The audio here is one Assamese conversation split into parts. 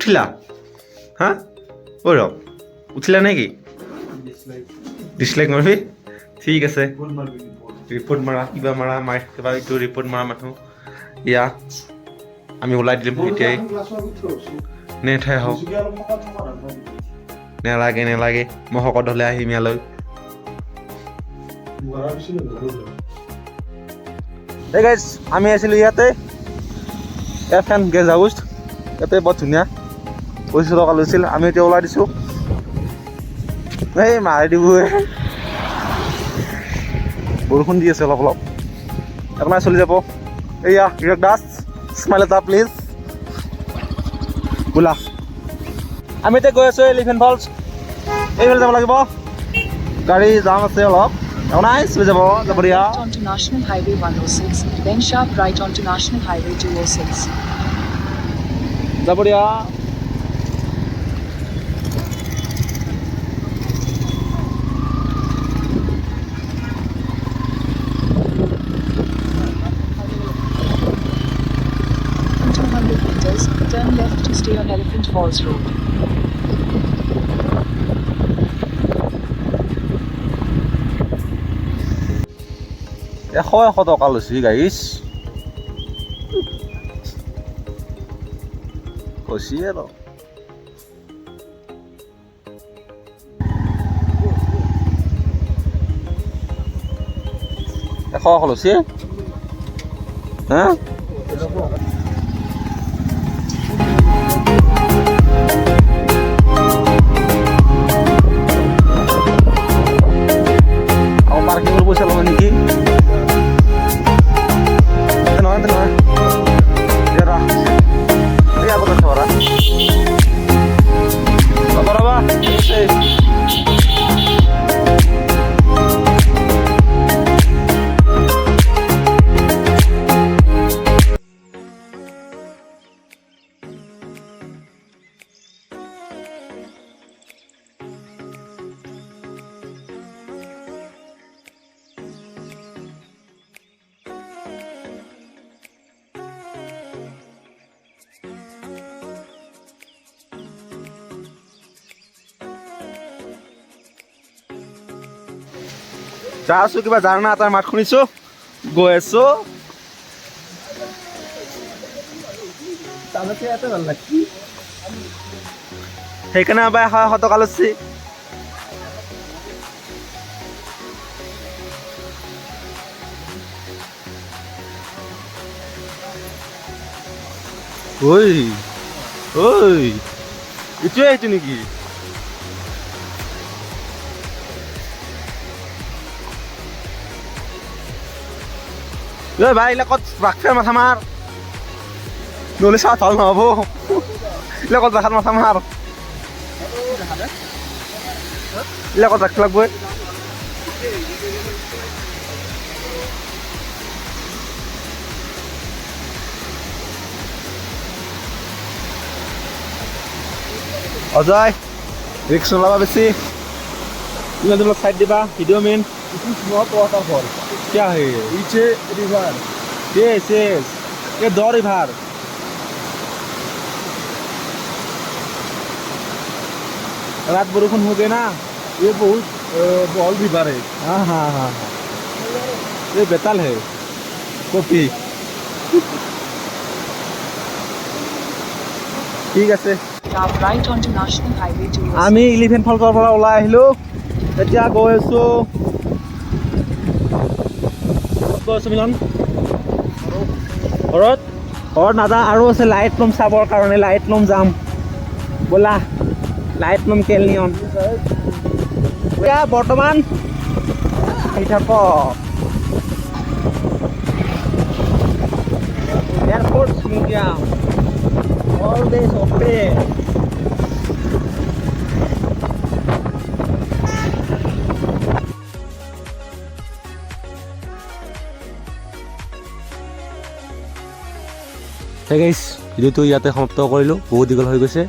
উঠিলা হা ঐ ৰ উঠিলা নেকি ডিছলাইক মাৰিবি ঠিক আছে ৰিপৰ্ট মাৰা কিবা মাৰা কিবা এইটো ৰিপৰ্ট মাৰা মানুহ ইয়া আমি ওলাই দিম এতিয়াই নেঠাই হওক নেলাগে মই শকত হ'লে আহিম ইয়ালৈ এই গাইজ আমি আছিলোঁ ইয়াতে FN গেষ্ট হাউচ ইয়াতে বৰ ধুনীয়া 25 টকা লৈছিল আমি এতিয়া ওলাই দিছোঁ এই মাৰি দিব বৰষুণ দি আছে অলপ আপোনাৰ চলি যাব এয়া হিৰক দাস স্মাইল এটা প্লিজ বোলা আমি এতিয়া গৈ আছোঁ এলিফেণ্ট ফলছ এইফালে যাব লাগিব গাড়ী জাম আছে অলপ নাই চলি যাব দিয়া onto National Highway 106 then sharp right onto National Highway 206 যাব দিয়া Turn left to stay on Elephant Falls Road. এশ টকা লৈছে গাইছ কৈছে আৰু এশ লৈছে হা পাৰ্কিঙৰ পইচা ল'ব নেকি নহয় আগত আছে বৰা ৰবা যা আছো কিবা জানা তাৰ মাত শুনিছো গৈ আছো সেইকাৰণে আবাই 100 টকা লৈছি ঐ এইটোৱে এইটো নেকি ভাই এইবিলাকত ৰাখে মাথা মাৰ নহ'লে চাহ ভাল নহ'ব এইবিলাকত ৰাখাত মাথা মাৰ এইবিলাকত ৰাখিব লাগিব অজয় ৰিক্স নল'বা বেছি ইমান সাইড দিবা ভিডিঅ' মেইন वाटरफॉल क्या है ये पीछे रिवर यस ये 2 रिवर रात बरखुन हो गए ना ये बहुत बॉल रिवर है हाँ ये बेताल है कॉफी ঠিক আছে right onto National Highway 206 আমি এলিফেণ্ট ফলছৰ পৰা ওলাই আহিলো এতিয়া গৈ আছো মিলন ঘৰত নাযা আৰু আছে লাইট লম চাবৰ কাৰণে লাইট লম যাম ব'লা লাইট লম কেলনিয়ন এতিয়া বৰ্তমান আহি থাক airport museum all days open Hey guys, ভিডিওটো ইয়াতে সমাপ্ত কৰিলোঁ বহুত দীঘল হৈ গৈছে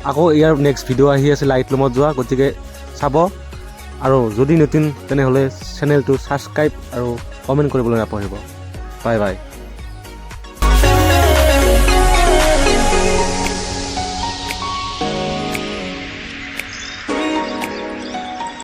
আকৌ ইয়াৰ নেক্সট ভিডিও আহি আছে লাইট লুমত যোৱা গতিকে চাব আৰু যদি নতুন তেনেহ'লে চেনেলটো সাবস্ক্ৰাইব আৰু কমেন্ট কৰিবলৈ নাপাহৰিব বাই বাই